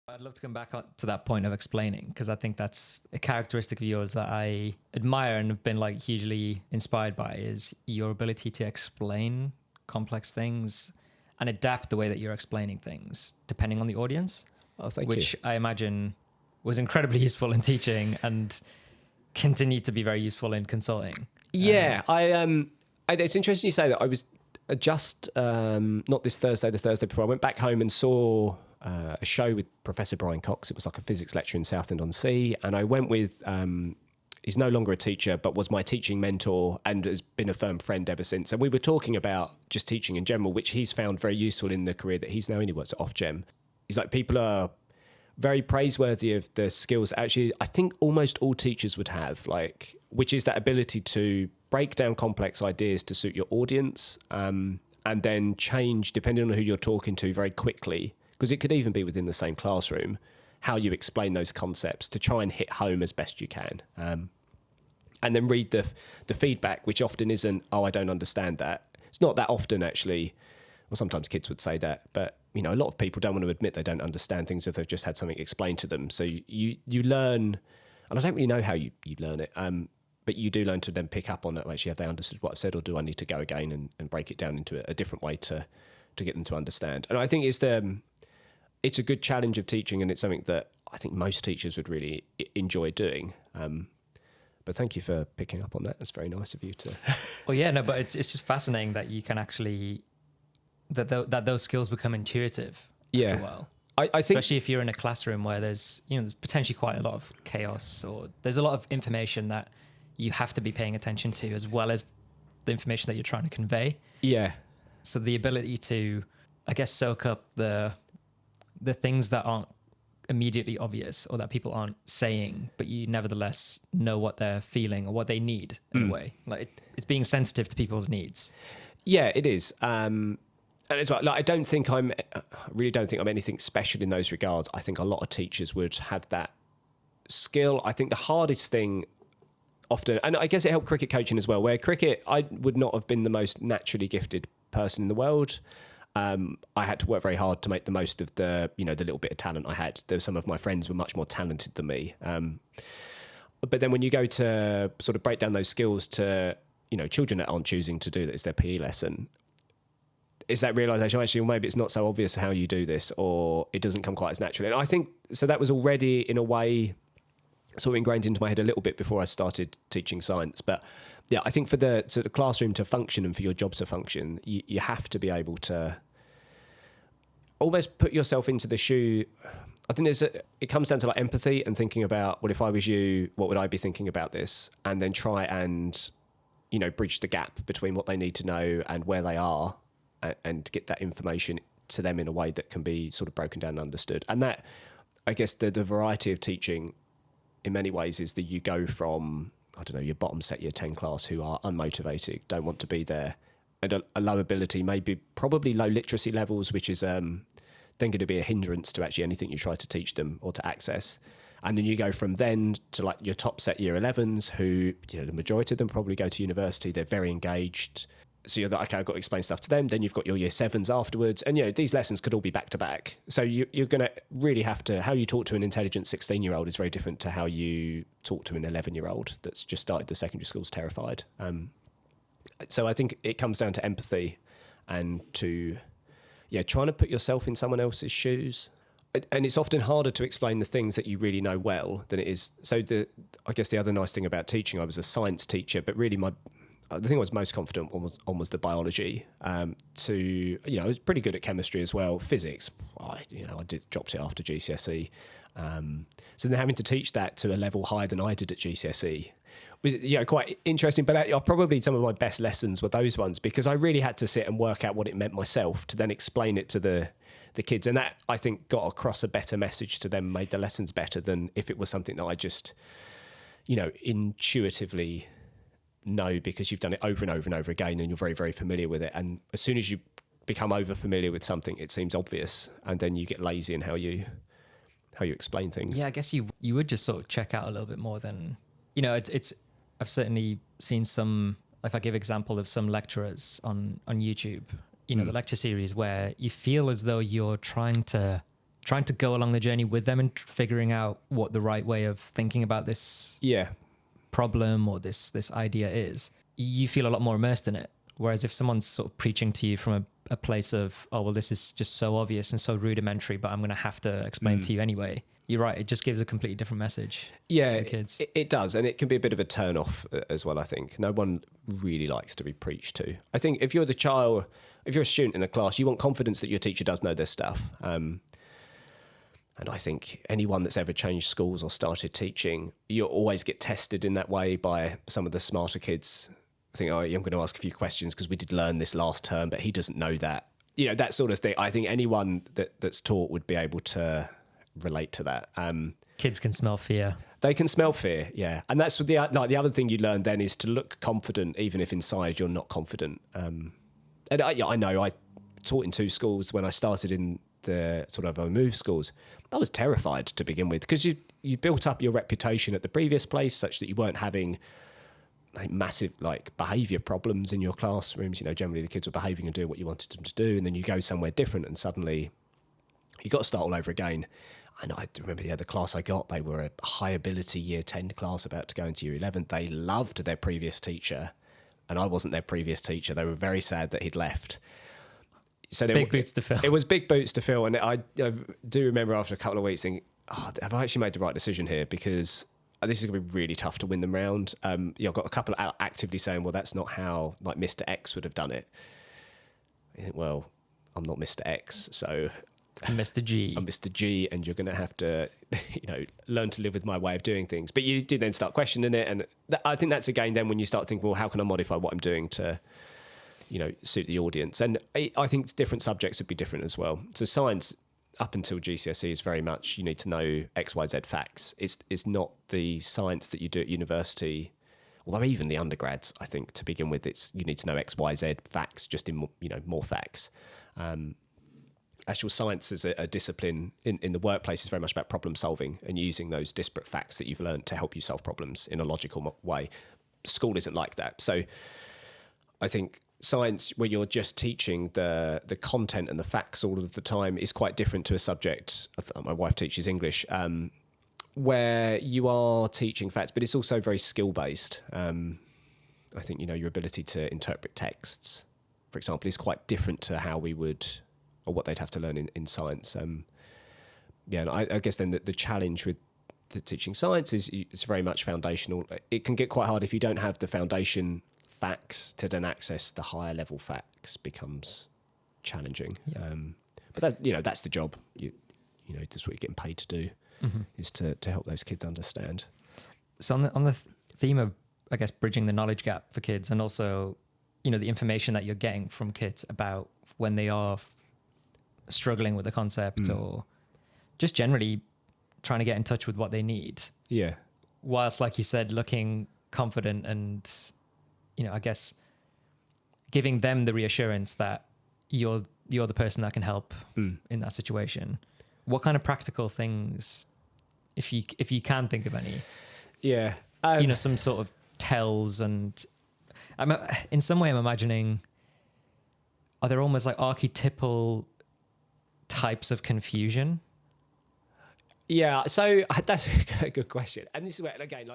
I'd love to come back to that point of explaining, because I think that's a characteristic of yours that I admire and have been like hugely inspired by, is your ability to explain complex things and adapt the way that you're explaining things depending on the audience. Oh, thank which you. I imagine was incredibly useful in teaching and continued to be very useful in consulting. Yeah, it's interesting you say that. I was just not this Thursday, the Thursday before, I went back home and saw a show with Professor Brian Cox. It was like a physics lecture in Southend-on-Sea, and I went with. He's no longer a teacher, but was my teaching mentor and has been a firm friend ever since. And we were talking about just teaching in general, which he's found very useful in the career that he's now in. He works at Ofgem. He's like, people are very praiseworthy of the skills. Actually, I think almost all teachers would have, like, which is that ability to break down complex ideas to suit your audience, and then change depending on who you're talking to very quickly. Because it could even be within the same classroom, how you explain those concepts to try and hit home as best you can. And then read the feedback, which often isn't, oh, I don't understand that. It's not that often, actually. Well, sometimes kids would say that, but a lot of people don't want to admit they don't understand things if they've just had something explained to them. So you learn, and I don't really know how you learn it, but you do learn to then pick up on it. Actually, have they understood what I've said, or do I need to go again and break it down into a different way to get them to understand? And I think it's a good challenge of teaching, and it's something that I think most teachers would really enjoy doing. But thank you for picking up on that. That's very nice of you to. Well, yeah, no, but it's just fascinating that you can actually that those skills become intuitive after a while. I think, especially if you're in a classroom where there's there's potentially quite a lot of chaos, or there's a lot of information that you have to be paying attention to, as well as the information that you're trying to convey. Yeah. So the ability to, I guess, soak up the things that aren't immediately obvious, or that people aren't saying, but you nevertheless know what they're feeling or what they need in a way. Like it's being sensitive to people's needs. Yeah, it is. And it's like I really don't think I'm anything special in those regards. I think a lot of teachers would have that skill. I think the hardest thing often, and I guess it helped cricket coaching as well, where cricket, I would not have been the most naturally gifted person in the world. I had to work very hard to make the most of the little bit of talent I had. Some of my friends were much more talented than me. But then when you go to sort of break down those skills to, children that aren't choosing to do that, it's their PE lesson, is that realisation, actually, well, maybe it's not so obvious how you do this, or it doesn't come quite as naturally. And I think, so that was already, in a way, sort of ingrained into my head a little bit before I started teaching science. But yeah, I think for the classroom to function and for your job to function, you have to be able to almost put yourself into the shoe. I think it comes down to like empathy and thinking about, well, if I was you, what would I be thinking about this? And then try and, bridge the gap between what they need to know and where they are, and get that information to them in a way that can be sort of broken down and understood. And that, I guess, the variety of teaching in many ways is that you go from, I don't know, your bottom set year 10 class who are unmotivated, don't want to be there, and a low ability, maybe probably low literacy levels, which is then going to be a hindrance to actually anything you try to teach them or to access. And then you go from then to like your top set year 11s who, the majority of them probably go to university, they're very engaged. So you're like, okay, I've got to explain stuff to them. Then you've got your year 7s afterwards. And, these lessons could all be back to back. So you're going to really have to, how you talk to an intelligent 16-year-old is very different to how you talk to an 11-year-old that's just started the secondary school's terrified. So I think it comes down to empathy and to, trying to put yourself in someone else's shoes. And it's often harder to explain the things that you really know well than it is. So I guess the other nice thing about teaching, I was a science teacher, but really the thing I was most confident on was the biology. I was pretty good at chemistry as well. Physics, I dropped it after GCSE. So then having to teach that to a level higher than I did at GCSE was quite interesting. But probably some of my best lessons were those ones, because I really had to sit and work out what it meant myself to then explain it to the kids. And that, I think, got across a better message to them, made the lessons better than if it was something that I just, intuitively know because you've done it over and over and over again and you're very, very familiar with it. And as soon as you become over familiar with something, it seems obvious, and then you get lazy in how you explain things. Yeah, I guess you would just sort of check out a little bit more than, it's I've certainly seen some, if I give example of some lecturers on YouTube, the lecture series where you feel as though you're trying to trying to go along the journey with them and figuring out what the right way of thinking about this problem or this idea is, you feel a lot more immersed in it. Whereas if someone's sort of preaching to you from a place of, oh, well, this is just so obvious and so rudimentary, but I'm going to have to explain to you anyway. You're right. It just gives a completely different message to the kids. It does. And it can be a bit of a turn off as well, I think. No one really likes to be preached to. I think if you're the child, if you're a student in a class, you want confidence that your teacher does know their stuff. And I think anyone that's ever changed schools or started teaching, you always get tested in that way by some of the smarter kids. I think, oh, I'm going to ask a few questions because we did learn this last term, but he doesn't know that. You know, that sort of thing. I think anyone that's taught would be able to relate to that. Kids can smell fear. They can smell fear, yeah. And that's what the other thing you learn then is to look confident, even if inside you're not confident. And I know I taught in 2 schools when I started in the sort of move schools. I was terrified to begin with because you built up your reputation at the previous place such that you weren't having massive behaviour problems in your classrooms. You know, generally the kids were behaving and doing what you wanted them to do, and then you go somewhere different and suddenly you got to start all over again. And I remember the class I got, they were a high ability year 10 class about to go into year 11. They loved their previous teacher and I wasn't their previous teacher. They were very sad that he'd left. So big boots to fill. It was big boots to fill. And I do remember after a couple of weeks thinking, oh, have I actually made the right decision here? Because this is going to be really tough to win them round. I've got a couple actively saying, well, that's not how Mr. X would have done it. I think, well, I'm not Mr. X, so... I'm Mr. G. I'm Mr. G, and you're going to have to, learn to live with my way of doing things. But you do then start questioning it, and I think that's again then when you start thinking, well, how can I modify what I'm doing to, suit the audience? And I think different subjects would be different as well. So science, up until GCSE, is very much you need to know X, Y, Z facts. It's not the science that you do at university. Although even the undergrads, I think to begin with, you need to know X, Y, Z facts, just in more facts. Actual science as a discipline in the workplace is very much about problem solving and using those disparate facts that you've learned to help you solve problems in a logical way. School isn't like that. So I think science, where you're just teaching the content and the facts all of the time, is quite different to a subject. My wife teaches English, where you are teaching facts, but it's also very skill-based. I think, your ability to interpret texts, for example, is quite different to how we would... or what they'd have to learn in science. And I guess then the challenge with the teaching science is it's very much foundational. It can get quite hard if you don't have the foundation facts to then access the higher level facts becomes challenging. Yeah. But that's the job. That's what you're getting paid to do, is to help those kids understand. So on the theme of, I guess, bridging the knowledge gap for kids, and also, the information that you're getting from kids about when they are struggling with the concept or just generally trying to get in touch with what they need. Yeah. Whilst, like you said, looking confident and, I guess giving them the reassurance that you're the person that can help in that situation. What kind of practical things, if you can think of any? Yeah. Some sort of tells, and in some way I'm imagining, are there almost like archetypal types of confusion? Yeah, so that's a good question. And this is where, again,